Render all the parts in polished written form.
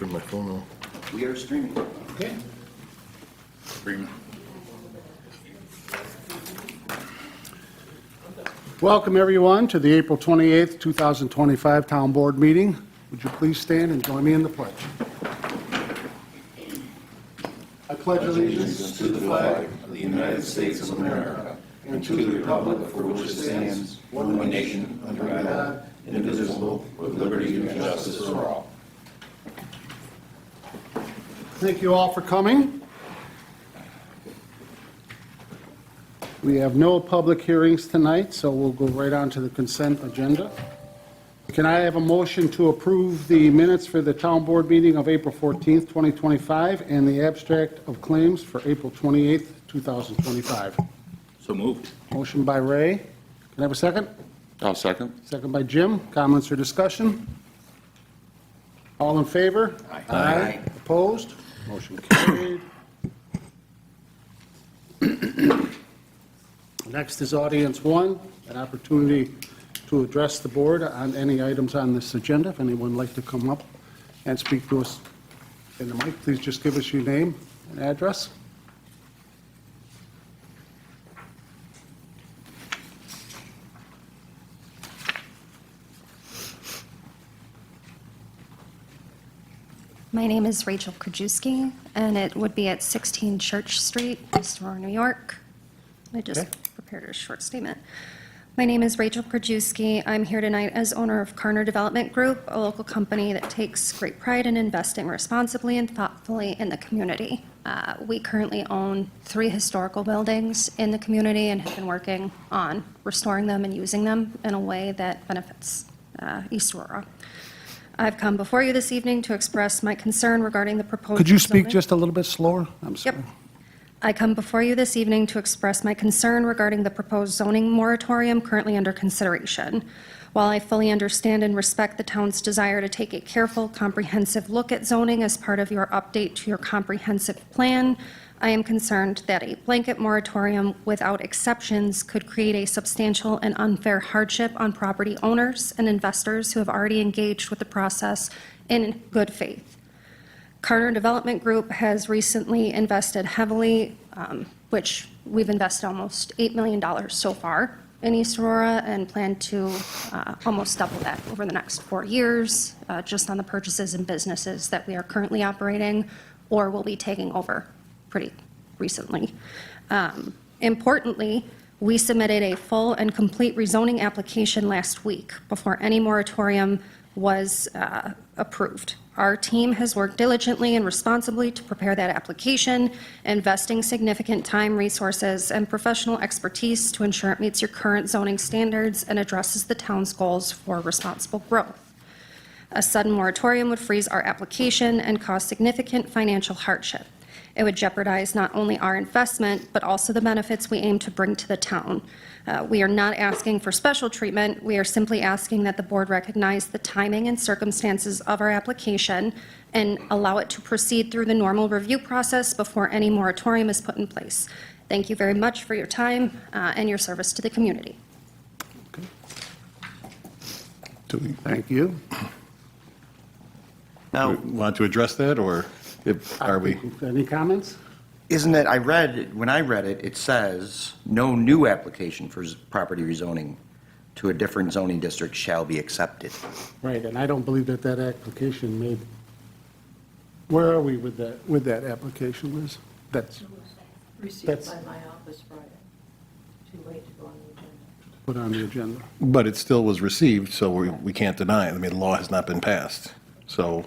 turn my phone off. We are streaming. Okay. Welcome, everyone, to the April 28th, 2025 Town Board meeting. Would you please stand and join me in the pledge? I pledge allegiance To the flag of the United States of America and to the republic for which it stands, one nation, under God, indivisible, with liberty and justice for all. Thank you all for coming. We have no public hearings tonight, so we'll go right on to the consent agenda. Can I have a motion to approve the minutes for the Town Board meeting of April 14th, 2025, and the abstract of claims for April 28th, 2025? So moved. Motion by Ray. Can I have a second? I'll second. Second by Jim. Comments or discussion? All in favor? Aye. Opposed? Motion carried. Next is audience one, an opportunity to address the board on any items on this agenda. If anyone would like to come up and speak to us in the mic, please just give us your name and address. My name is Rachel Krajewski, and it would be at 16 Church Street, East Aurora, New York. I just prepared a short statement. My name is Rachel Krajewski. I'm here tonight as owner of Karner Development Group, a local company that takes great pride in investing responsibly and thoughtfully in the community. We currently own 3 historical buildings in the community and have been working on restoring them and using them in a way that benefits East Aurora. I've come before you this evening to express my concern regarding the proposed. Could you speak zoning- just a little bit slower? I'm sorry. Yep. I come before you this evening to express my concern regarding the proposed zoning moratorium currently under consideration. While I fully understand and respect the town's desire to take a careful, comprehensive look at zoning as part of your update to your comprehensive plan, I am concerned that a blanket moratorium without exceptions could create a substantial and unfair hardship on property owners and investors who have already engaged with the process in good faith. Karner Development Group has recently invested heavily, which we've invested almost $8 million so far in East Aurora and plan to almost double that over the next 4 years, just on the purchases and businesses that we are currently operating or will be taking over pretty recently. Importantly, we submitted a full and complete rezoning application last week before any moratorium was approved. Our team has worked diligently and responsibly to prepare that application, investing significant time, resources, and professional expertise to ensure it meets your current zoning standards and addresses the town's goals for responsible growth. A sudden moratorium would freeze our application and cause significant financial hardship. It would jeopardize not only our investment, but also the benefits we aim to bring to the town. We are not asking for special treatment. We are simply asking that the board recognize the timing and circumstances of our application and allow it to proceed through the normal review process before any moratorium is put in place. Thank you very much for your time and your service to the community. Thank you. Now, Want to address that, or are we? Any comments? isn't it, when I read it, it says, no new application for property rezoning to a different zoning district shall be accepted. Right, and I don't believe that that application made, where are we with that application, Liz? That's Received That's- by my office Friday. Too late to go on the agenda. put on the agenda. But it still was received, so we can't deny it. I mean, the law has not been passed, so.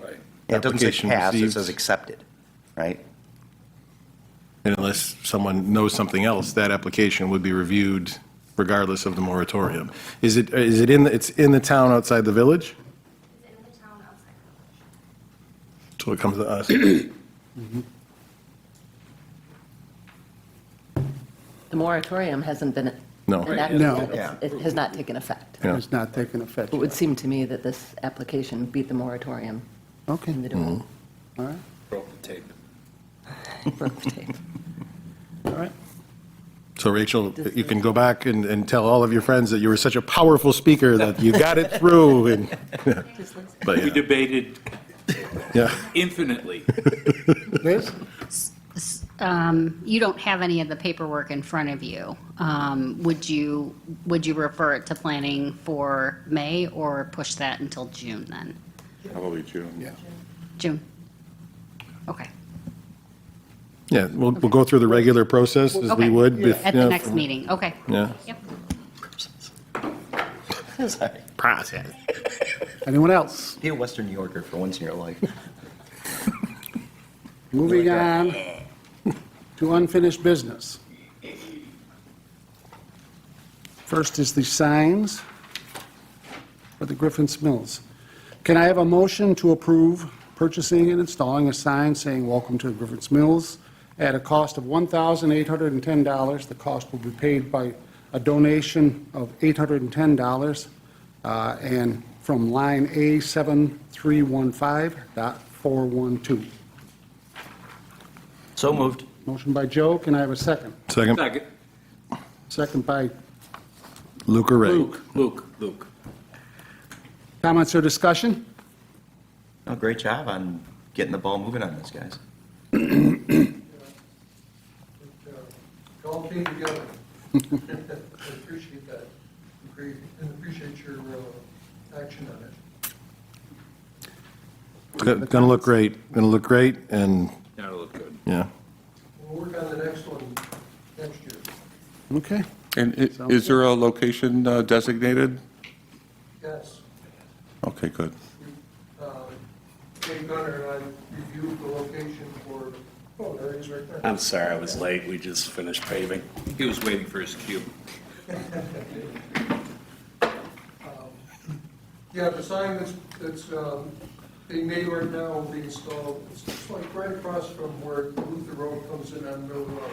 It doesn't say application pass, it received, says accepted, right? and unless someone knows something else, that application would be reviewed regardless of the moratorium. Is it it's in the town outside the village? It's in the town outside the village. So it comes to us. The moratorium hasn't been No. enacted. No. It's- It has not taken effect. Yeah. It's not taken effect It would yet. seem to me that this application beat the moratorium Okay, in the doing. all right, Broke the tape. Broke the tape. all right. So Rachel, you can go back and tell all of your friends that you were such a powerful speaker that you got it through, and, but We yeah. debated Yeah. Infinitely. Liz? You don't have any of the paperwork in front of you. Would you refer it to planning for May or push that until June then? Probably June. Yeah. June? Okay. Yeah, we'll go through the regular process as we Okay. would. if, At you the know, next meeting, okay. Yeah. Yep. Process. Anyone else? Be a Western New Yorker for once in your life. Moving on to unfinished business. First is the signs for the Griffin's Mills. Can I have a motion to approve purchasing and installing a sign saying "Welcome to the Griffin's Mills" at a cost of $1,810? The cost will be paid by a donation of $810 and from line A7315.412. So moved. Motion by Joe, can I have a second? Second, Second. Second by Luke or Ray? Luke. comments or discussion? Oh, great job on getting the ball moving on this, guys. It all came together. I appreciate that. And appreciate your action on it. Gonna look great, and, That'll look good. yeah. We'll work on the next one next year. Okay. And is there a location designated? Yes. Okay, good. Dave Gunner and I reviewed the location for, oh, there he is right there. I'm sorry, I was late. We just finished paving. He was waiting for his cue. Yeah, the sign that's being made right now will be installed, it's like right across from where Luther Road comes in on Mill Road.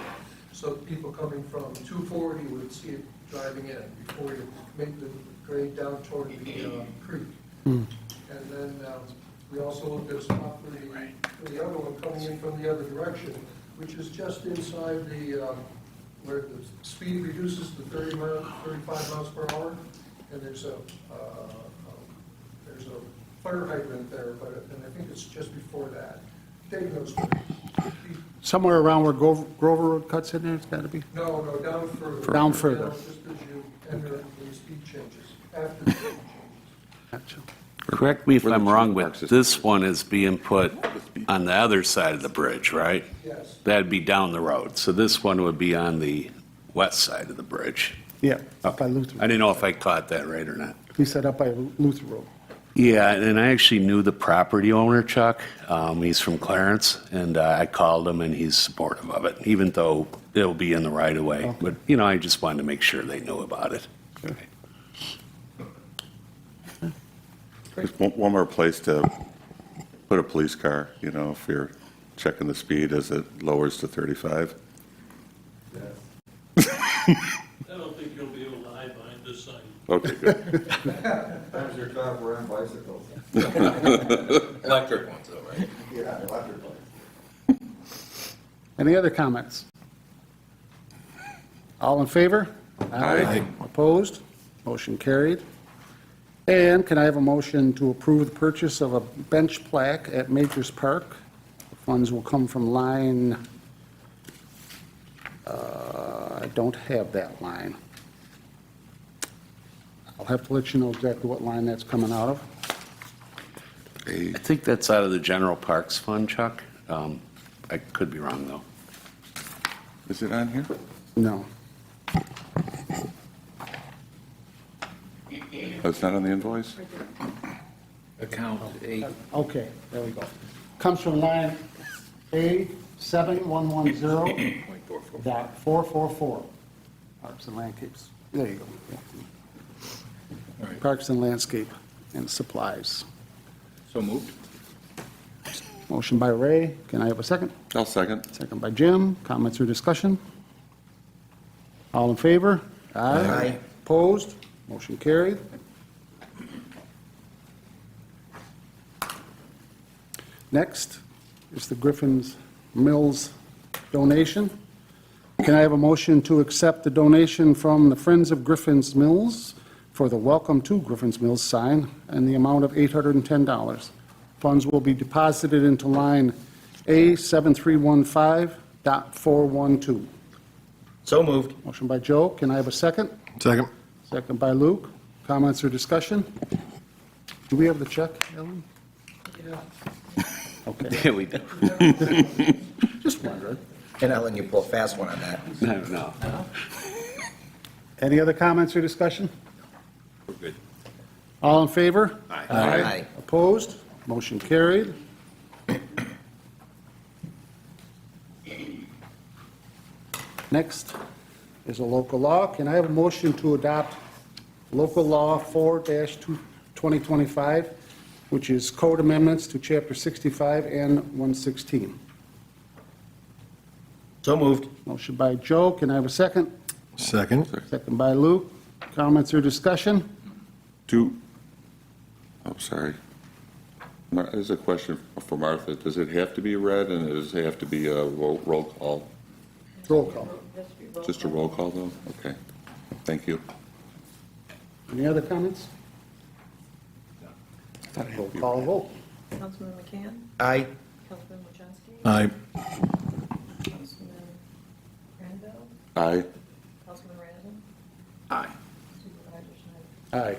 So people coming from 240 would see it driving in before you make the grade down toward the creek. And then we also looked at a spot for the other one coming in from the other direction, which is just inside the, where the speed reduces to 35 miles per hour. And there's a fire hydrant there, and I think it's just before that. Dave knows where. Somewhere around where Grover Road cuts in there, it's got to be? No, down further. Down further. Just as you enter the speed changes, after the speed changes. Gotcha. Correct me if Where the I'm wrong, tree but parks is. this one is being put on the other side of the bridge, right? Yes. That'd be down the road. So this one would be on the west side of the bridge. Yeah, up by Luther. I didn't know if I caught that right or not. He said up by Luther Road. Yeah, and I actually knew the property owner, Chuck. He's from Clarence, and I called him, and he's supportive of it, even though it'll be in the right of way. But, I just wanted to make sure they knew about it. Just one more place to put a police car, if you're checking the speed as it lowers to 35. I don't think you'll be able to hide behind this sign. Okay, good. Times your job, we're on bicycles. Electric ones, though, right? Yeah, electric ones. Any other comments? All in favor? Aye. Opposed? Motion carried. And can I have a motion to approve the purchase of a bench plaque at Majors Park? The funds will come from line, I don't have that line. I'll have to let you know exactly what line that's coming out of. I think that's out of the general parks fund, Chuck. I could be wrong, though. Is it on here? No. Oh, it's not on the invoice? Account 8. Okay, there we go. Comes from line A7110.444. Parks and Landscapes. There you go. Parks and Landscape and Supplies. So moved. Motion by Ray. Can I have a second? I'll second. Second by Jim. Comments or discussion? All in favor? Aye. Opposed? Motion carried. Next is the Griffin's Mills donation. Can I have a motion to accept the donation from the Friends of Griffin's Mills for the Welcome to Griffin's Mills sign and the amount of $810 Funds will be deposited into line A7315.412. So moved. Motion by Joe. Can I have a second? Second. Second by Luke. Comments or discussion? Do we have the check, Ellen? Okay, Yeah, we do. just wondering. And Ellen, you pull a fast one on that. No. Any other comments or discussion? We're good. All in favor? Aye. Opposed? Motion carried. Next is a local law. Can I have a motion to adopt local law 4-2025, which is code amendments to chapter 65 and 116? So moved. Motion by Joe. Can I have a second? Second. Second by Luke. Comments or discussion? I'm sorry. There's a question for Martha. Does it have to be read, and does it have to be a roll call? Roll call. Just a roll call, though? Okay. Thank you. Any other comments? Roll call vote. Councilman McCann? Aye. Councilman Wojciechowski? Aye. Councilman Granville? Aye. Councilman Razin? Aye. Supervisor Schneider? Aye.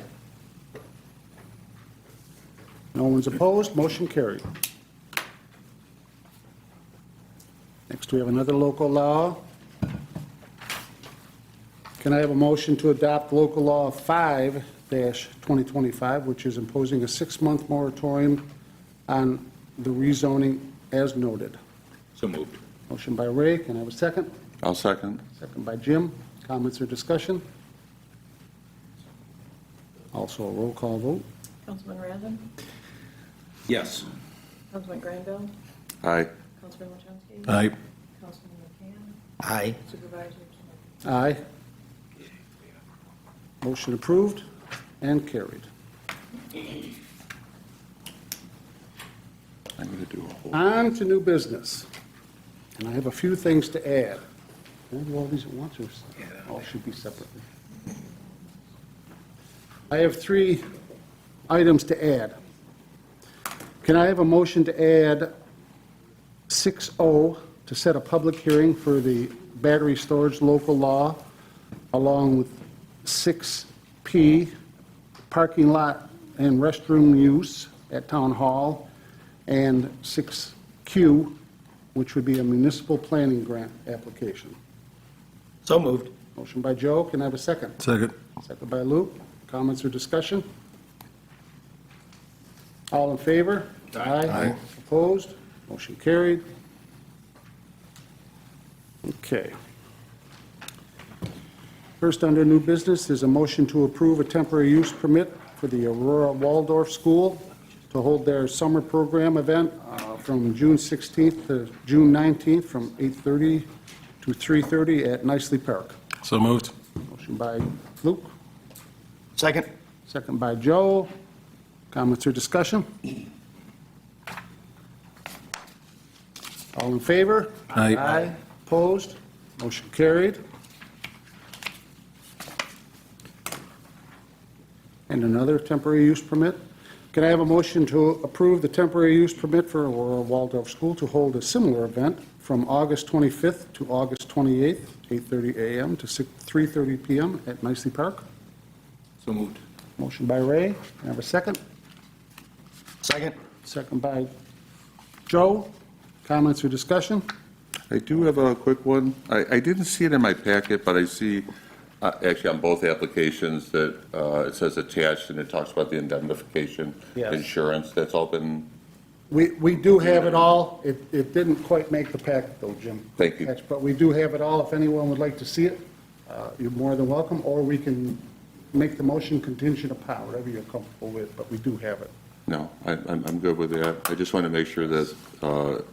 No one's opposed, motion carried. Next, we have another local law. Can I have a motion to adopt local law 5-2025, which is imposing a 6-month moratorium on the rezoning as noted? So moved. Motion by Ray, can I have a second? I'll second. Second by Jim. Comments or discussion? Also a roll call vote. Councilman Razin? Yes. Councilman Granville? Aye. Councilman Wojciechowski? Aye. Councilman McCann? Aye. Supervisor Schneider? Aye. Motion approved and carried. I'm going to do a whole. On to new business. And I have a few things to add. Can I do all these at once, or all should be separately? I have 3 items to add. Can I have a motion to add 6O to set a public hearing for the battery storage local law, along with 6P, parking lot and restroom use at Town Hall, and 6Q, which would be a municipal planning grant application? So moved. Motion by Joe, can I have a second? Second. Second by Luke. Comments or discussion? All in favor? Aye. Opposed? Motion carried. Okay. First, under new business, is a motion to approve a temporary use permit for the Aurora Waldorf School to hold their summer program event from June 16th to June 19th from 8:30 to 3:30 at Nicely Park. So moved. Motion by Luke, Second. second by Joe. Comments or discussion? All in favor? Aye. Opposed? Motion carried. And another temporary use permit. Can I have a motion to approve the temporary use permit for Aurora Waldorf School to hold a similar event from August 25th to August 28th, 8:30 a.m. to 3:30 p.m. at Nicely Park? So moved. Motion by Ray. Can I have a second? Second. Second by Joe. Comments or discussion? I do have a quick one. I didn't see it in my packet, but I see, actually on both applications, that it says attached, and it talks about the indemnification Yes. insurance. That's all been, We do have it all. It didn't quite make the packet though, Jim. Thank you. But we do have it all. If anyone would like to see it, you're more than welcome, or we can make the motion contingent upon, whatever you're comfortable with, but we do have it. no, I'm good with that. I just want to make sure that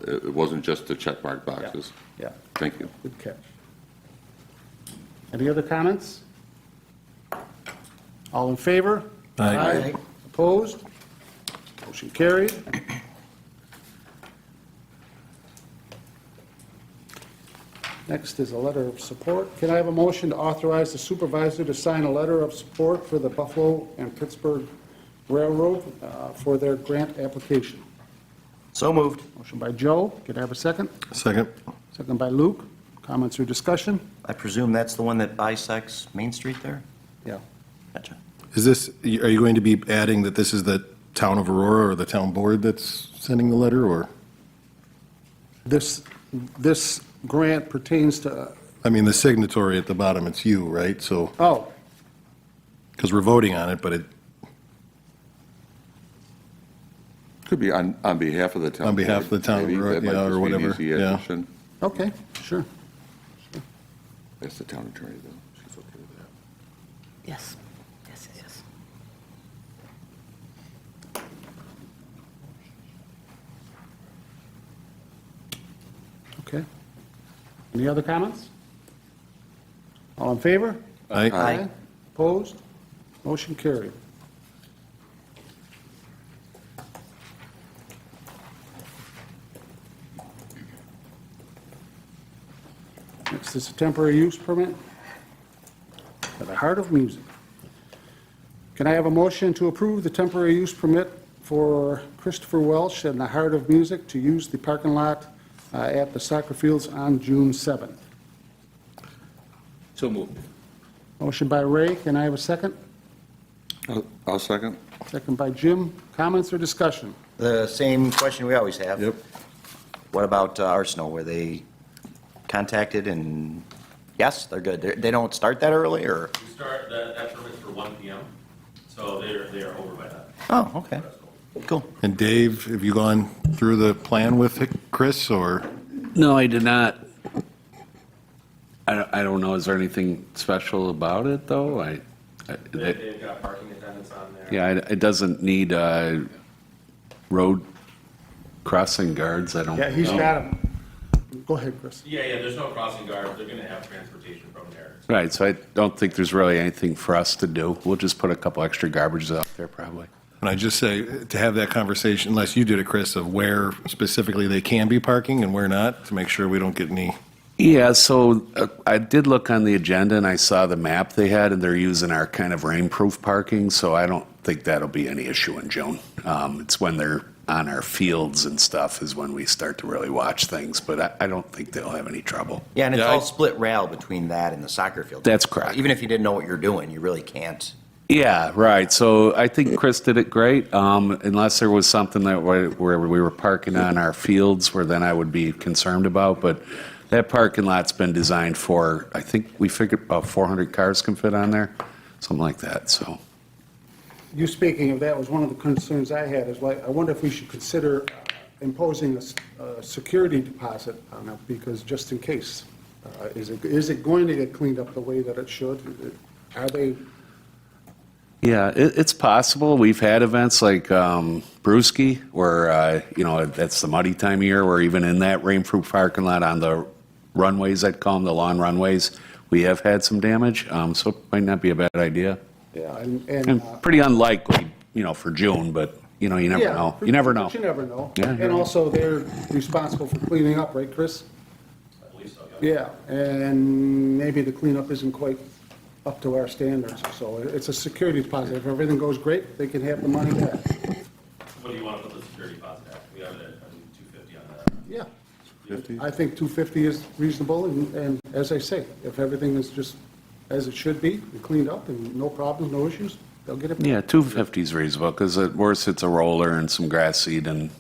it wasn't just the check mark boxes. Yeah, Thank you. good catch. Any other comments? All in favor? Aye. Opposed? Motion carried. Next is a letter of support. Can I have a motion to authorize the supervisor to sign a letter of support for the Buffalo and Pittsburgh Railroad for their grant application? So moved. Motion by Joe. Can I have a second? Second. Second by Luke. Comments or discussion? I presume that's the one that bisects Main Street there? Yeah. Gotcha. Is this, are you going to be adding that this is the town of Aurora or the town board that's sending the letter, or? This grant pertains to, I mean, the signatory at the bottom, it's you, right? So, oh, because we're voting on it, but it, Could be on behalf of the town. On behalf of the town, Maybe right, that might yeah, or just be an whatever, easy yeah. addition. okay, sure. That's the town attorney, though. She's okay with that. Yes, yes, yes, yes. Okay. Any other comments? All in favor? I, Opposed? Motion carried. Next is a temporary use permit for the Heart of Music. Can I have a motion to approve the temporary use permit for Christopher Welsh and the Heart of Music to use the parking lot at the soccer fields on June 7th? So moved. Motion by Ray, can I have a second? I'll second. Second by Jim. Comments or discussion? The same question we always have. Yep. What about Arsenal? Were they contacted and, yes, they're good? They don't start that early, or? We start, that permit's for 1 PM, so they are over by that. Oh, okay. Cool. and Dave, have you gone through the plan with Chris, or? No, I did not. I don't know, is there anything special about it, though? They've got parking attendants on there. Yeah, it doesn't need road crossing guards, I don't know. Yeah, he's got him. Go ahead, Chris. Yeah, there's no crossing guards, they're gonna have transportation from there. Right, so I don't think there's really anything for us to do. We'll just put a couple extra garbages out there, probably. And I just say, to have that conversation, unless you did it, Chris, of where specifically they can be parking and where not, to make sure we don't get any. Yeah, so I did look on the agenda and I saw the map they had, and they're using our kind of rainproof parking, so I don't think that'll be any issue in June. It's when they're on our fields and stuff is when we start to really watch things, but I don't think they'll have any trouble. Yeah, and it's Yeah, all split rail between that and the soccer field. That's correct. Even if you didn't know what you're doing, you really can't. Yeah, right. So I think Chris did it great, unless there was something that where we were parking on our fields where then I would be concerned about. But that parking lot's been designed for, I think we figured about 400 cars can fit on there, something like that, so. You speaking of that was one of the concerns I had, is like, I wonder if we should consider imposing a security deposit on it, because just in case. Is it going to get cleaned up the way that it should? Are they, Yeah, it's possible. We've had events like Brewski, where, that's the muddy time of year, where even in that rainproof parking lot on the runways, I'd call them the lawn runways, we have had some damage, so it might not be a bad idea. yeah, And pretty unlikely, for June, but, you never yeah, know. You never know. but you never know. Yeah, And yeah. also, they're responsible for cleaning up, right, Chris? I believe so, yeah. Yeah, and maybe the cleanup isn't quite up to our standards, so it's a security deposit. If everything goes great, they can have the money back. What do you want to put the security deposit at? We have it at, I think, 250 on that. Yeah. 50? I think 250 is reasonable, and as I say, if everything is just as it should be, and cleaned up, and no problems, no issues, they'll get it back. Yeah, 250 is reasonable, because at worst, it's a roller and some grass seed and,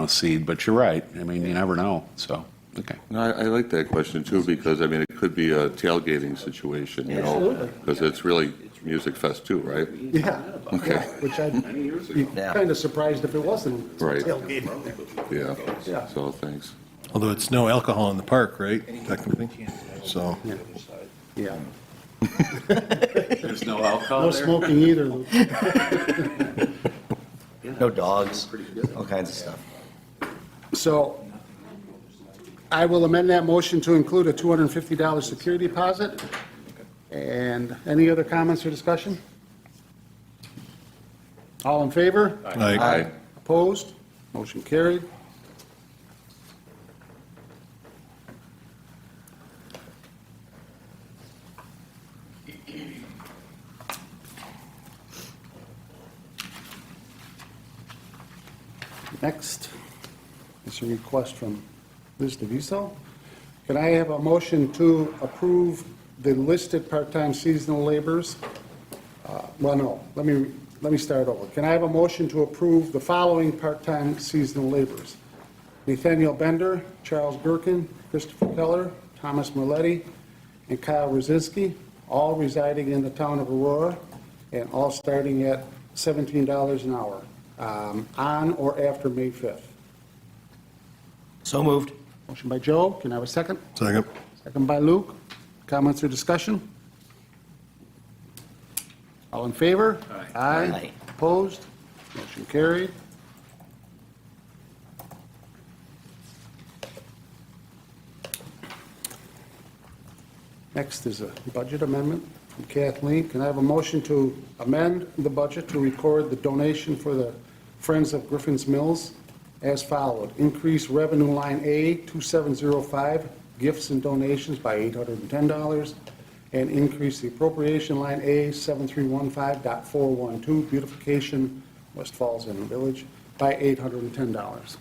seed, but you're right. I mean, you never know, so, okay. No, I like that question, too, because, it could be a tailgating situation, Absolutely. because it's really Music Fest, too, right? Yeah. Okay. Yeah, which I'd be Yeah. kind of surprised if it wasn't Right. tailgating. Yeah. Yeah. So, thanks. Although it's no alcohol in the park, right, technically? So, Yeah. There's no alcohol No smoking either, Lou. No dogs, all kinds of stuff. So I will amend that motion to include a $250 security deposit. And any other comments or discussion? All in favor? I, Opposed? Motion carried. Next It's a request from Liz DeViso. Can I have a motion to approve the listed part-time seasonal laborers? Well, no, let me start over. Can I have a motion to approve the following part-time seasonal laborers? Nathaniel Bender, Charles Gherkin, Christopher Keller, Thomas Merletti, and Kyle Rosinski, all residing in the town of Aurora, and all starting at $17 an hour, on or after May 5th. So moved. Motion by Joe, can I have a second? Second. Second by Luke. Comments or discussion? All in favor? Aye. Aye. Opposed? Motion carried. Next is a budget amendment from Kathleen. Can I have a motion to amend the budget to record the donation for the Friends of Griffin's Mills as followed? Increase revenue line A 2705, gifts and donations by $810, and increase the appropriation line A 7315.412, beautification West Falls Inner Village, by $810.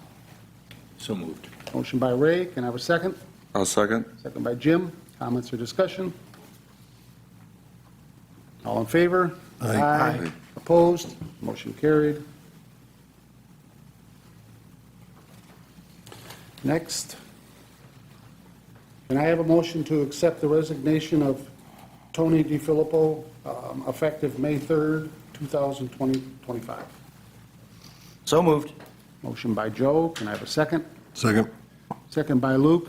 So moved. Motion by Ray. Can I have a second? I'll second. Second by Jim. Comments or discussion? All in favor? Aye. Opposed? Motion carried. Next, can I have a motion to accept the resignation of Tony DiFilippo, effective May 3rd, 2025? So moved. Motion by Joe. Can I have a second? Second. Second by Luke.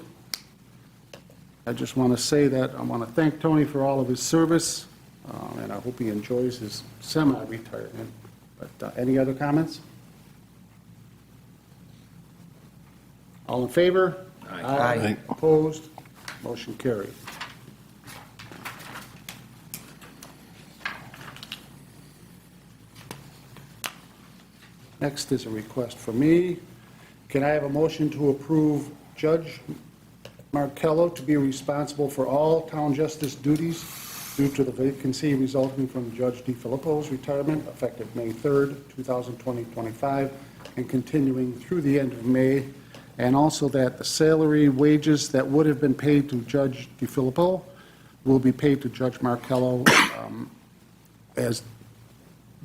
I just want to say that I want to thank Tony for all of his service, and I hope he enjoys his semi-retirement. But any other comments? All in favor? Aye. Aye. Opposed? Motion carried. Next is a request for me. Can I have a motion to approve Judge Markello to be responsible for all town justice duties due to the vacancy resulting from Judge DiFilippo's retirement effective May 3rd, 2025, and continuing through the end of May, and also that the salary wages that would have been paid to Judge DiFilippo will be paid to Judge Markello as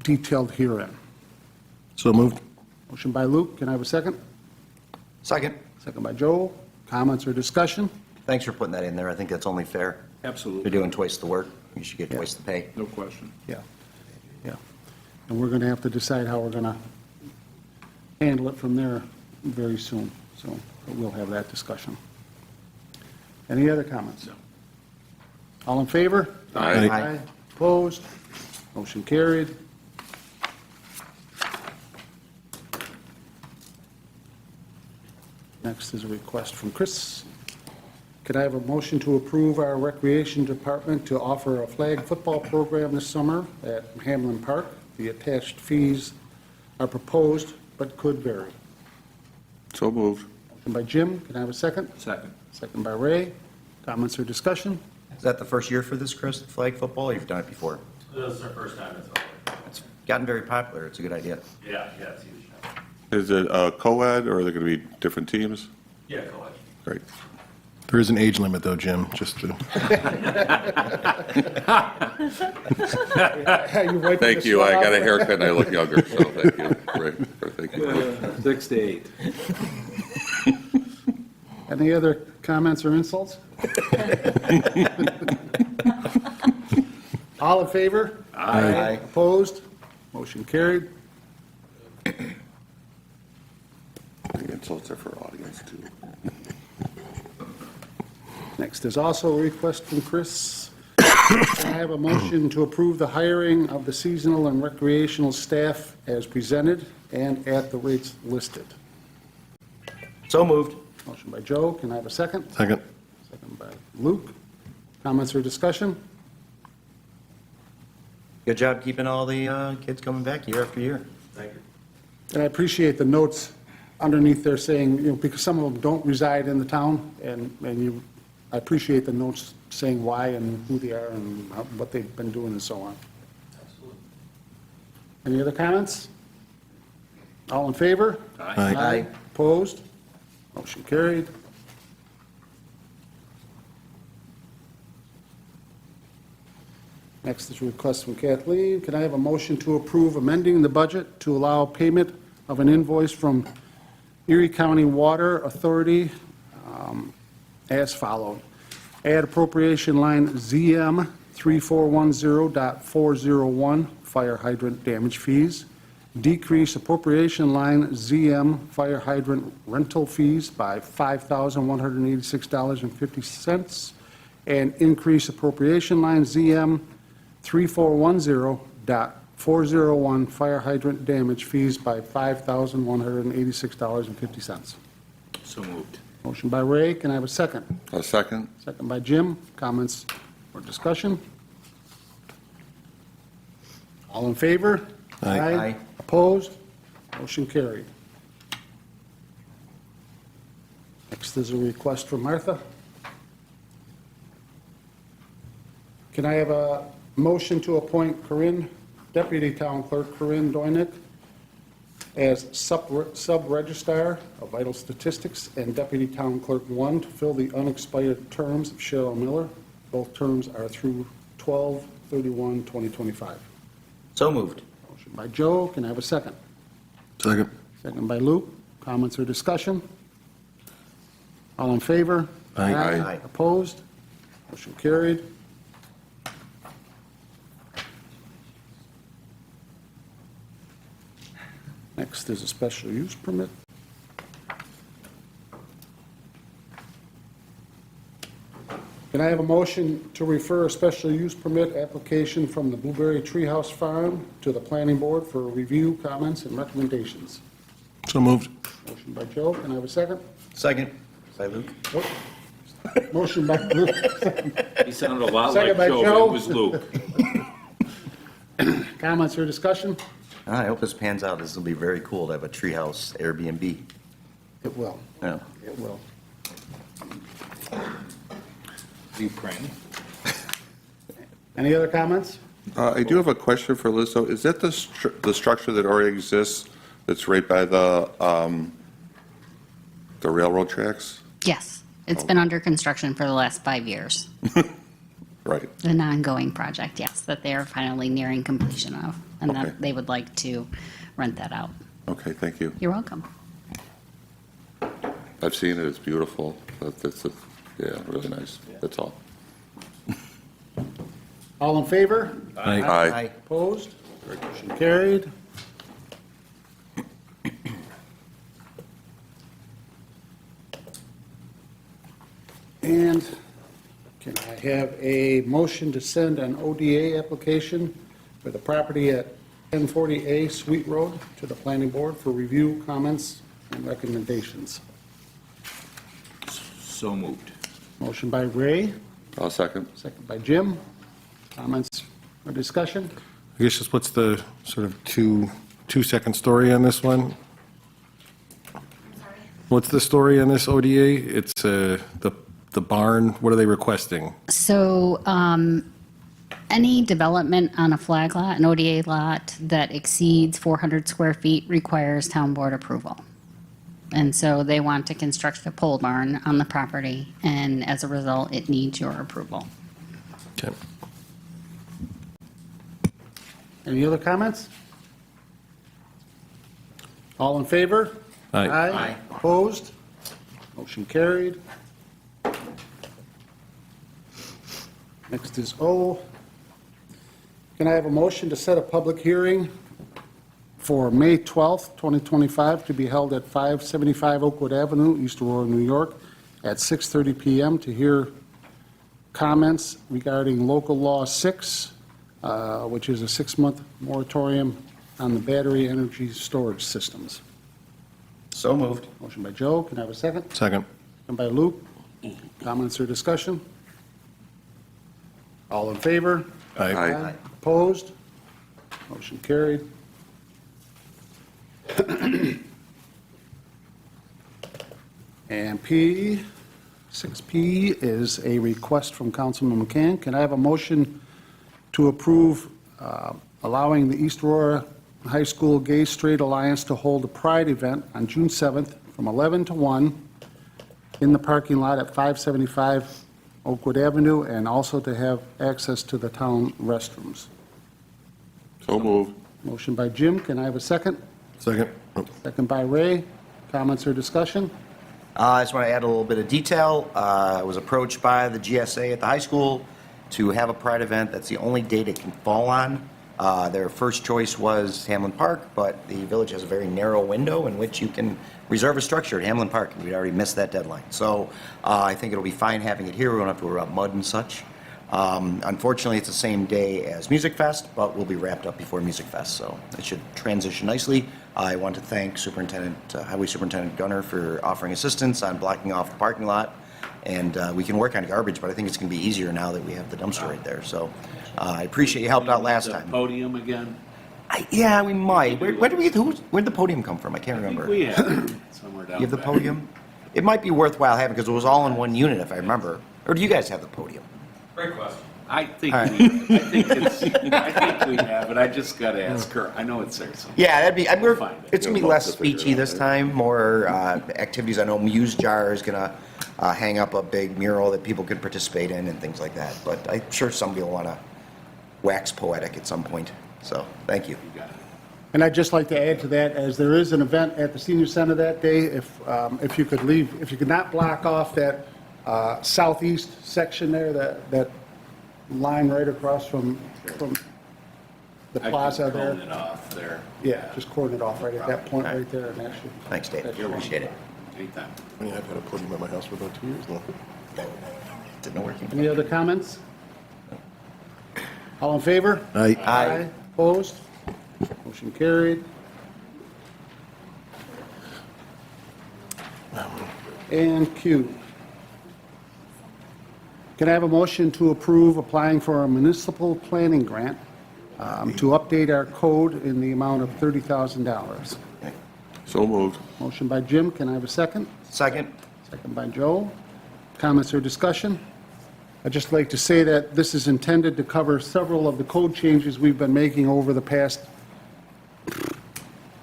detailed herein. So moved. Motion by Luke, can I have a second? Second. Second by Joel. Comments or discussion? Thanks for putting that in there. I think that's only fair. You're Absolutely. doing twice the work. You should get twice the pay. No question. Yeah, yeah. And we're going to have to decide how we're going to handle it from there very soon, so we'll have that discussion. Any other comments? No. All in favor? Aye. Aye. Opposed? Motion carried. Next is a request from Chris. Could I have a motion to approve our Recreation Department to offer a flag football program this summer at Hamlin Park? The attached fees are proposed but could vary. So moved. Motion by Jim, can I have a second? Second. Second by Ray. Comments or discussion? Is that the first year for this, Chris, flag football, or you've done it before? This is our first time it's over. It's gotten very popular. It's a good idea. Yeah, it's huge. Is it co-ed, or are there going to be different teams? Yeah, go ahead. Great. There is an age limit, though, Jim, just to... You wiping Thank the you. I sweat got a off? haircut and I look younger, so thank you. Great. Thank you. 6 to 8. Any other comments or insults? All in favor? Aye. Opposed? Motion carried. The insults are for audience, too. Next is also a request from Chris. I have a motion to approve the hiring of the seasonal and recreational staff as presented and at the rates listed. So moved. Motion by Joe, can I have a second? Second. Second by Luke. Comments or discussion? Good job keeping all the kids coming back year after year. Thank you. And I appreciate the notes underneath there saying, because some of them don't reside in the town, and I appreciate the notes saying why and who they are and what they've been doing and so on. Absolutely. Any other comments? All in favor? Aye. Opposed? Motion carried. Next is a request from Kathleen. Can I have a motion to approve amending the budget to allow payment of an invoice from Erie County Water Authority as followed? Add appropriation line ZM 3410.401, fire hydrant damage fees. Decrease appropriation line ZM fire hydrant rental fees by $5,186.50. And increase appropriation line ZM 3410.401, fire hydrant damage fees by $5,186.50. So moved. Motion by Ray, can I have a second? A second. Second by Jim. Comments or discussion? All in favor? Aye. Aye. Opposed? Motion carried. Next is a request from Martha. Can I have a motion to appoint Corinne, Deputy Town Clerk Corinne Doinick, as sub-registrar of vital statistics and Deputy Town Clerk 1 to fill the unexpired terms of Cheryl Miller? Both terms are through 12/31/2025. So moved. Motion by Joe, can I have a second? Second. Second by Luke. Comments or discussion? All in favor? Aye. Aye. Opposed? Motion carried. Next is a special use permit. Can I have a motion to refer a special use permit application from the Blueberry Treehouse Farm to the planning board for review, comments, and recommendations? So moved. Motion by Joe, can I have a second? Second. By Luke. Oh. Motion by Luke. He sounded a lot Second like by Joe, Joe. but it was Luke. Comments or discussion? I hope this pans out. This will be very cool to have a treehouse Airbnb. It will. Yeah. It will. You praying? Any other comments? I do have a question for Liz, though. Is that the structure that already exists that's right by the railroad tracks? Yes, it's been under construction for the last 5 years. Right. An ongoing project, yes, that they are finally nearing completion of, and Okay. that they would like to rent that out. Okay, thank you. You're welcome. I've seen it, it's beautiful. Yeah, really nice. That's all. All in favor? Aye. Aye. Opposed? Motion carried. And can I have a motion to send an ODA application for the property at 1040A Sweet Road to the planning board for review, comments, and recommendations? So moved. Motion by Ray, I'll second. second by Jim. Comments or discussion? I guess just what's the sort of two-second story on this one? What's the story on this ODA? It's the barn, what are they requesting? So any development on a flag lot, an ODA lot that exceeds 400 square feet requires town board approval. And so they want to construct a pole barn on the property, and as a result, it needs your approval. Okay. Any other comments? All in favor? Aye. Aye. Opposed? Motion carried. Next is O. Can I have a motion to set a public hearing for May 12th, 2025, to be held at 575 Oakwood Avenue, East Aurora, New York, at 6:30 PM to hear comments regarding Local Law 6, which is a 6-month moratorium on the battery energy storage systems? So moved. Motion by Joe, can I have a second? Second. Second by Luke. Comments or discussion? All in favor? Aye. Opposed? Motion carried. And P, 6P is a request from Councilman McCann. Can I have a motion to approve allowing the East Aurora High School Gay Straight Alliance to hold a Pride event on June 7th from 11 to 1 in the parking lot at 575 Oakwood Avenue, and also to have access to the town restrooms. So moved. Motion by Jim, can I have a second? Second? Oh, Second by Ray. Comments or discussion? I just want to add a little bit of detail. I was approached by the GSA at the high school to have a Pride event. That's the only date it can fall on. Their first choice was Hamlin Park, but the village has a very narrow window in which you can reserve a structure at Hamlin Park, and we'd already missed that deadline. So I think it'll be fine having it here. We won't have to worry about mud and such. Unfortunately, it's the same day as Music Fest, but we'll be wrapped up before Music Fest, so it should transition nicely. I want to thank Highway Superintendent Gunner for offering assistance on blocking off the parking lot, and we can work on garbage, but I think it's going to be easier now that we have the dumpster right there. So I appreciate you helped out last The time. podium again? Yeah, we might. Where'd the podium come from? I can't remember. We have it somewhere down You have the back. podium? It might be worthwhile having, because it was all in one unit, if I remember. Or do you guys have the podium? Great question. I think All right. I think we have it. I just got to ask her. I know it's there somewhere. Yeah, that'd be, We'll find it. it's gonna be less speechy this time, more activities. I know Muse Jar is gonna hang up a big mural that people could participate in and things like that. But I'm sure somebody will wanna wax poetic at some point. So, thank you. You got it. And I'd just like to add to that, as there is an event at the senior center that day, if you could not block off that southeast section there, that line right across from the plaza I can there. cone it off there. Yeah, just cordon it off right at that point right there, and actually. Thanks, Dave. Appreciate it. Anytime. I mean, I've had a podium at my house for about 2 years now. Didn't work. Any other comments? All in favor? Aye. Aye. Opposed? Motion carried. And Q. Can I have a motion to approve applying for a municipal planning grant to update our code in the amount of $30,000? So moved. Motion by Jim, can I have a second? Second? Second by Joe. Comments or discussion? I'd just like to say that this is intended to cover several of the code changes we've been making over the past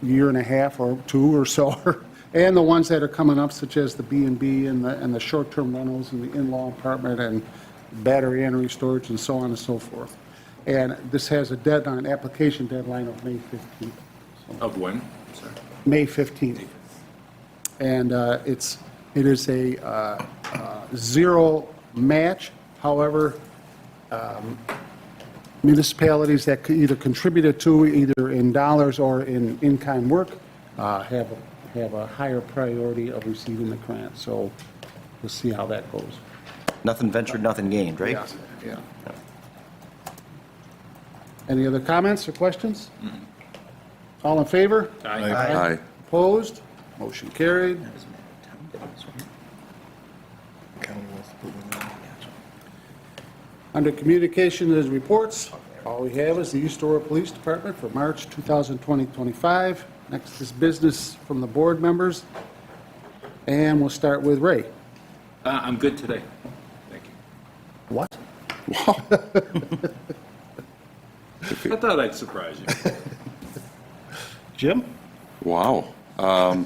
year and a half or two or so, and the ones that are coming up, such as the B&B and the short-term rentals and the in-law apartment and battery energy storage and so on and so forth. And this has a deadline, application deadline of May 15th. Of when? Sorry. May 15th. And it is a zero match. However, municipalities that could either contributed to, either in dollars or in-kind work, have a higher priority of receiving the grant. So we'll see how that goes. Nothing ventured, nothing gained, right? Yeah. Any other comments or questions? All in favor? Aye. Opposed? Motion carried. Under communication and reports, all we have is the East Aurora Police Department for March 2020-25. Next is business from the board members, and we'll start with Ray. I'm good today. Thank you. What? I thought I'd surprise you. Jim? Wow. I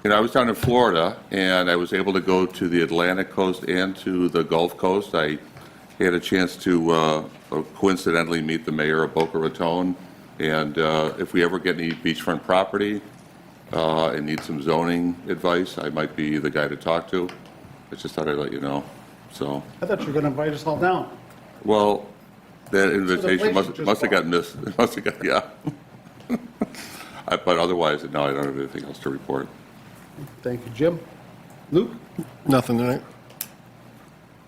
was down in Florida, and I was able to go to the Atlantic coast and to the Gulf Coast. I had a chance to coincidentally meet the mayor of Boca Raton, and if we ever get any beachfront property and need some zoning advice, I might be the guy to talk to. I just thought I'd let you know. So, I thought you were going to invite us all down. well, that invitation place you just must have got bought. missed. It must have got, yeah. But otherwise, no, I don't have anything else to report. Thank you, Jim. Luke? Nothing tonight?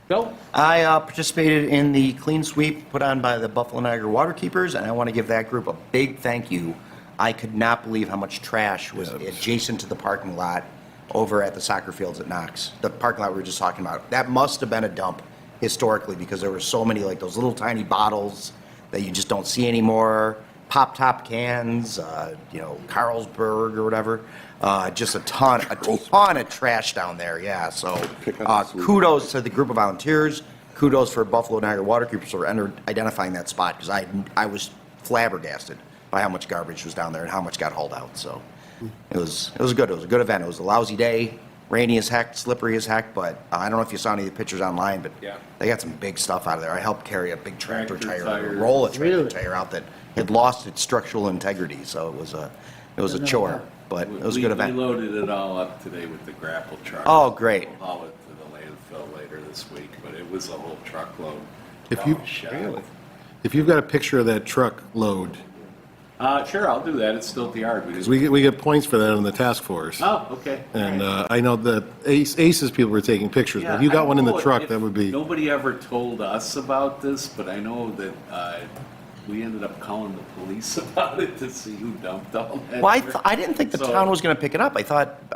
Joe? I participated in the clean sweep put on by the Buffalo Niagara Waterkeepers, and I want to give that group a big thank you. I could not believe how much trash was adjacent to the parking lot over at the soccer fields at Knox. The parking lot we were just talking about. That must have been a dump historically, because there were so many, like, those little tiny bottles that you just don't see anymore. Pop-top cans, Carlsberg or whatever. Just a ton of trash down there, yeah. So kudos to the group of volunteers. Kudos for Buffalo Niagara Waterkeepers for identifying that spot, because I was flabbergasted by how much garbage was down there and how much got hauled out. So it was good. It was a good event. It was a lousy day, rainy as heck, slippery as heck, but I don't know if you saw any of the pictures online, but Yeah. they got some big stuff out of there. I helped carry a big tractor Tractor tire, tires. roll a tractor Really? tire out that had lost its structural integrity, so it was a chore, but it was a good event. We loaded it all up today with the grapple truck. Oh, great. We'll haul it to the landfill later this week, but it was a whole truckload. If you- Shot. If you've got a picture of that truck load, Sure, I'll do that. It's still at the yard. We just. we get points for that on the task force. Oh, okay. And I know that Aces people were taking pictures, but if you got one in the truck, that would be, Nobody ever told us about this, but I know that we ended up calling the police about it to see who dumped all that. Well, dirt. I didn't think the So- town was going to pick it up. I thought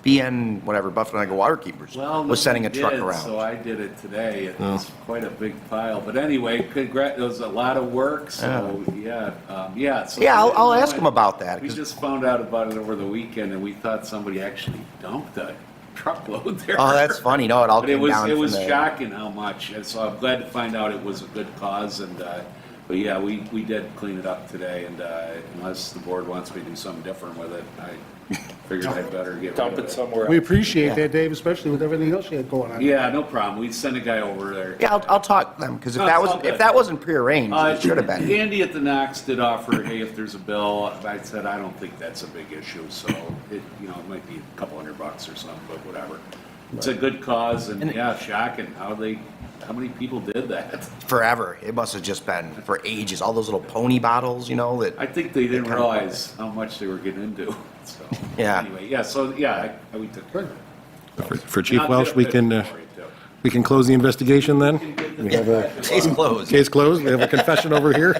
BN, whatever, Buffalo Niagara Waterkeepers Well, was sending a nobody truck did, around. So I did it today. It was quite a big pile. But anyway, it was a lot of work. So yeah. So Yeah, we didn't I'll know ask it. them about that, We 'cause- just found out about it over the weekend, and we thought somebody actually dumped a truckload there. Oh, that's funny. No, it all But came down it from was the- shocking how much. And so I'm glad to find out it was a good cause. And but yeah, we did clean it up today. And unless the board wants me to do something different with it, I figured I'd better get Dump rid of it it. somewhere We else. appreciate that, Dave, especially with everything else you had going on. Yeah, no problem. We'd send a guy over there. Yeah, I'll talk to them, because No, it's all if good. that wasn't prearranged, it should have been. Andy at the Knox did offer, hey, if there's a bill, I said, I don't think that's a big issue, so it might be a couple $100 or something, but whatever. It's a good cause, and yeah, shocking how many people did that. Forever. It must have just been for ages. All those little pony bottles, that. I think they didn't kind of- realize how much they were getting into, so. Yeah. Anyway, yeah, so, yeah, we took care of it. for Chief I'll Welsh, get a we bit can, for you, too. we can close the investigation then? We have a Case closed. case closed, we have a confession over here.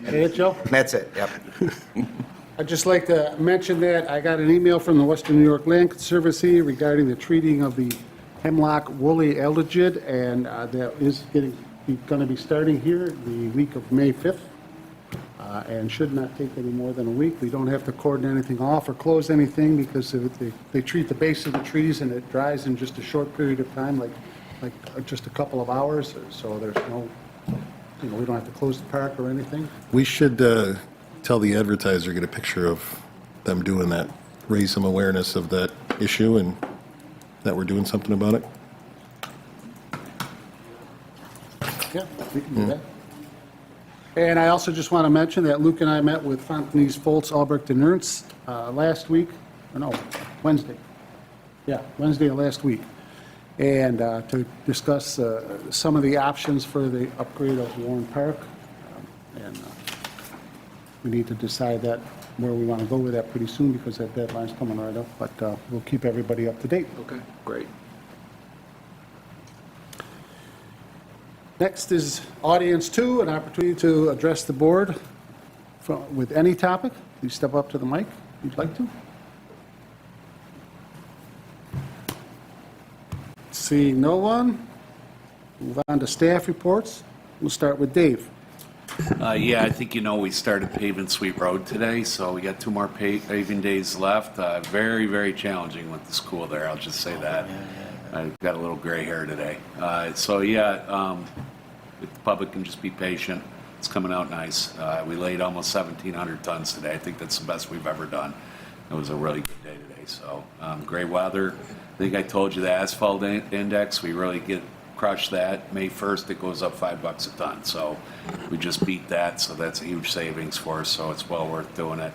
Hey, Joe? That's it, yep. I'd just like to mention that I got an email from the Western New York Land Conservancy regarding the treating of the hemlock woolly allegid, and that is going to be starting here the week of May 5th, and should not take any more than a week. We don't have to cordon anything off or close anything, because they treat the base of the trees and it dries in just a short period of time, like just a couple of hours, so there's no, we don't have to close the park or anything. We should tell the advertiser, get a picture of them doing that, raise some awareness of that issue and that we're doing something about it. Yeah, we can do that. And I also just want to mention that Luke and I met with Fontanese, Foltz, Albrecht, and Ernst last week, or no, Wednesday. Yeah, Wednesday of last week. And to discuss some of the options for the upgrade of Warren Park. And we need to decide that, where we want to go with that pretty soon, because that deadline's coming right up. But we'll keep everybody up to date. Okay, great. Next is audience two, an opportunity to address the board with any topic. Please step up to the mic if you'd like to. Seeing no one, move on to staff reports. We'll start with Dave. Yeah, I think we started paving Sweet Road today, so we got 2 more paving days left. Very, very challenging with the school there, I'll just say that. I got a little gray hair today. So yeah, if the public can just be patient, it's coming out nice. We laid almost 1,700 tons today. I think that's the best we've ever done. It was a really good day today, so great weather. I think I told you the asphalt index, we really crush that. May 1st, it goes up $5 a ton. So we just beat that, so that's a huge savings for us, so it's well worth doing it.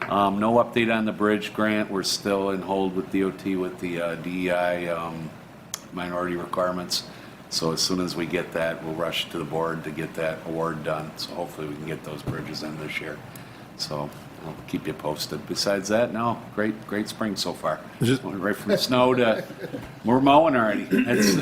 No update on the bridge grant. We're still in hold with DOT with the DEI minority requirements. So as soon as we get that, we'll rush to the board to get that award done. So hopefully we can get those bridges in this year. So I'll keep you posted. Besides that, no, great spring so far. Went right from snow to, we're mowing already.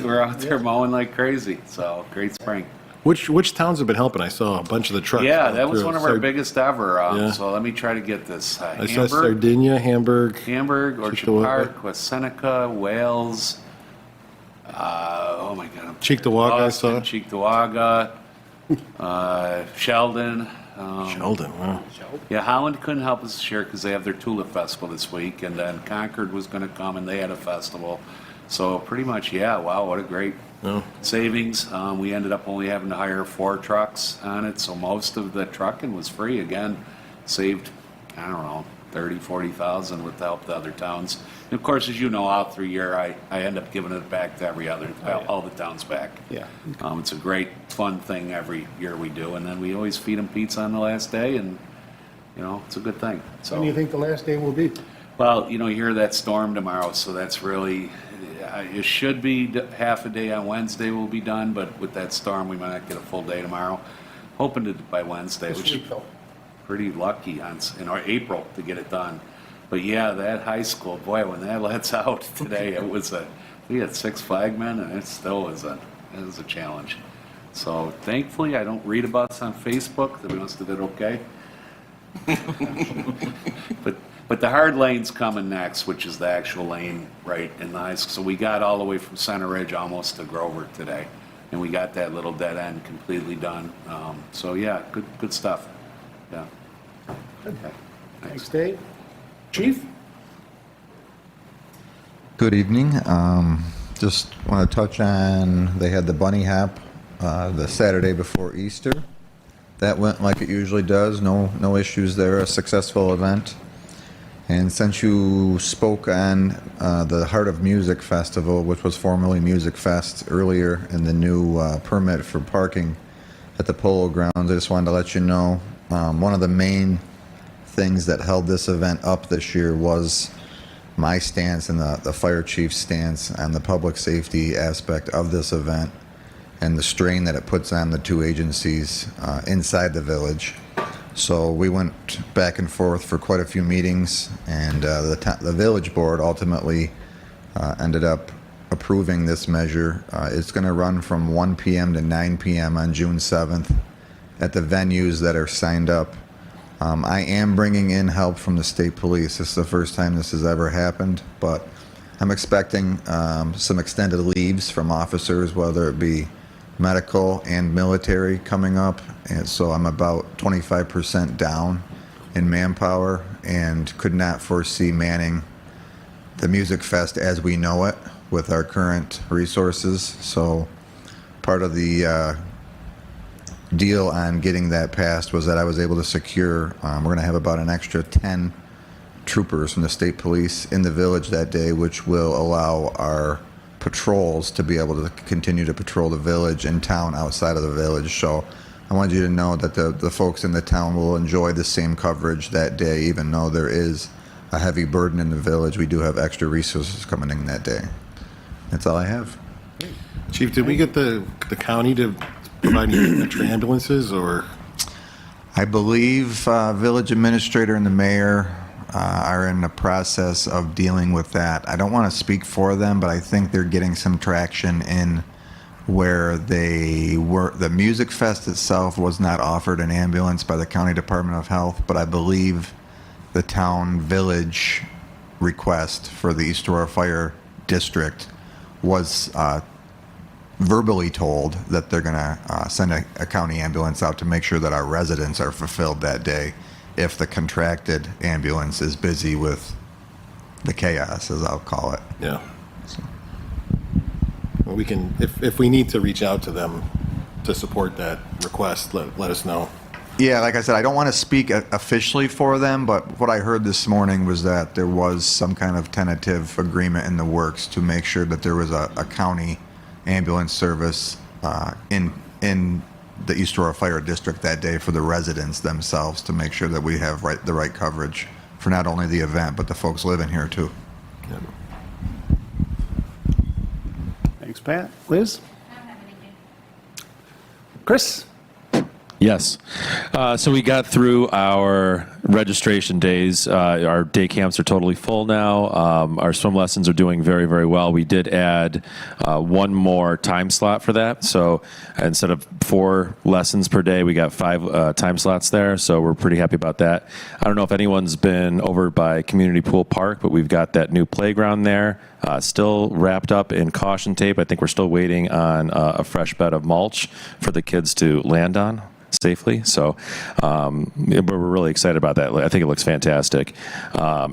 We're out there mowing like crazy. So great spring. Which towns have been helping? I saw a bunch of the trucks. Yeah, going that was through. one of our biggest ever. Yeah. So let me try to get this. I saw Sardinia, Hamburg. Orchard Cheektowaga. Park, West Seneca, Wales. Oh my God. Cheektowaga, I saw. Austin, Cheektowaga, Sheldon. Sheldon, wow. Yeah, Holland couldn't help us this year because they have their Tulip Festival this week, and then Concord was going to come and they had a festival. So pretty much, yeah, wow, what a great savings. We ended up only having to hire 4 trucks on it, so most of the trucking was free. Again, saved, I don't know, 30, 40,000 with the help of the other towns. And of course, as you know, out through year, I end up giving it back to all the towns back. Yeah. It's a great, fun thing every year we do, and then we always feed them pizza on the last day, and, it's a good thing. So. When do you think the last day will be? Well, you hear that storm tomorrow, so that's really, it should be half a day on Wednesday will be done, but with that storm, we might not get a full day tomorrow. Hoping to by Wednesday, which is pretty lucky in our April to get it done. But yeah, that high school, boy, when that lets out today, we had 6 flagmen, and it still was a challenge. So thankfully, I don't read about us on Facebook, that we must have did okay. But the hard lane's coming next, which is the actual lane right in the high school. So we got all the way from Center Ridge almost to Grover today, and we got that little dead end completely done. So yeah, good stuff. Yeah. Okay. Thanks, Dave. Chief? Good evening. Just want to touch on, they had the bunny hop the Saturday before Easter. That went like it usually does. No issues there. A successful event. And since you spoke on the Heart of Music Festival, which was formerly Music Fest earlier, and the new permit for parking at the Polo Grounds, I just wanted to let you know one of the main things that held this event up this year was my stance and the fire chief's stance on the public safety aspect of this event and the strain that it puts on the two agencies inside the village. So we went back and forth for quite a few meetings, and the village board ultimately ended up approving this measure. It's going to run from 1 p.m. to 9 p.m. on June 7th at the venues that are signed up. I am bringing in help from the state police. This is the first time this has ever happened, but I'm expecting some extended leaves from officers, whether it be medical and military coming up, and so I'm about 25% down in manpower and could not foresee manning the Music Fest as we know it with our current resources. So part of the deal on getting that passed was that I was able to secure, we're going to have about an extra 10 troopers from the state police in the village that day, which will allow our patrols to be able to continue to patrol the village and town outside of the village. So I wanted you to know that the folks in the town will enjoy the same coverage that day, even though there is a heavy burden in the village. We do have extra resources coming in that day. That's all I have. Chief, did we get the county to provide any extra ambulances, or? I believe village administrator and the mayor are in the process of dealing with that. I don't want to speak for them, but I think they're getting some traction in where they were. The Music Fest itself was not offered an ambulance by the County Department of Health, but I believe the town village request for the East Aurora Fire District was verbally told that they're going to send a county ambulance out to make sure that our residents are fulfilled that day if the contracted ambulance is busy with the chaos, as I'll call it. Yeah. Well, we can, if we need to reach out to them to support that request, let us know. Yeah, like I said, I don't want to speak officially for them, but what I heard this morning was that there was some kind of tentative agreement in the works to make sure that there was a county ambulance service in the East Aurora Fire District that day for the residents themselves, to make sure that we have the right coverage for not only the event, but the folks living here too. Yeah. Thanks, Pat. Liz? Chris? Yes. So we got through our registration days. Our day camps are totally full now. Our swim lessons are doing very, very well. We did add one more time slot for that. So instead of 4 lessons per day, we got 5 time slots there. So we're pretty happy about that. I don't know if anyone's been over by Community Pool Park, but we've got that new playground there. Still wrapped up in caution tape. I think we're still waiting on a fresh bed of mulch for the kids to land on safely. So we're really excited about that. I think it looks fantastic.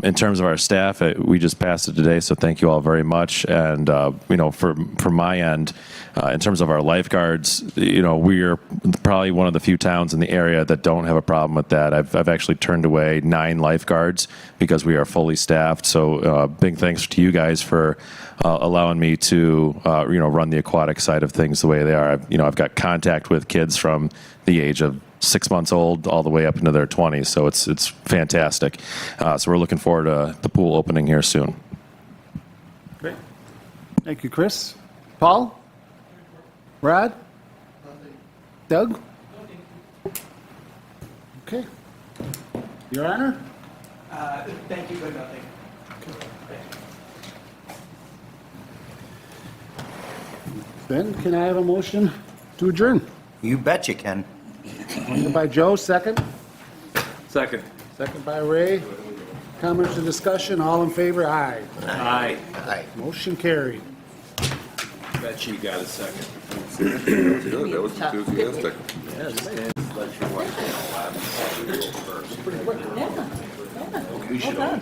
In terms of our staff, we just passed it today, so thank you all very much. And from my end, In terms of our lifeguards, we're probably one of the few towns in the area that don't have a problem with that. I've actually turned away 9 lifeguards because we are fully staffed. So big thanks to you guys for allowing me to run the aquatic side of things the way they are. I've got contact with kids from the age of 6 months old all the way up into their 20s. So it's fantastic. So we're looking forward to the pool opening here soon. Great. Thank you, Chris. Paul? Brad? Doug? Okay. Your Honor? Thank you, but nothing. Then, can I have a motion to adjourn? You bet you can. Motion by Joe, second. Second. Second by Ray. Comments or discussion? All in favor? Aye. Aye. Motion carried. Bet you got a second. Good, that was enthusiastic. Let you watch. Well done.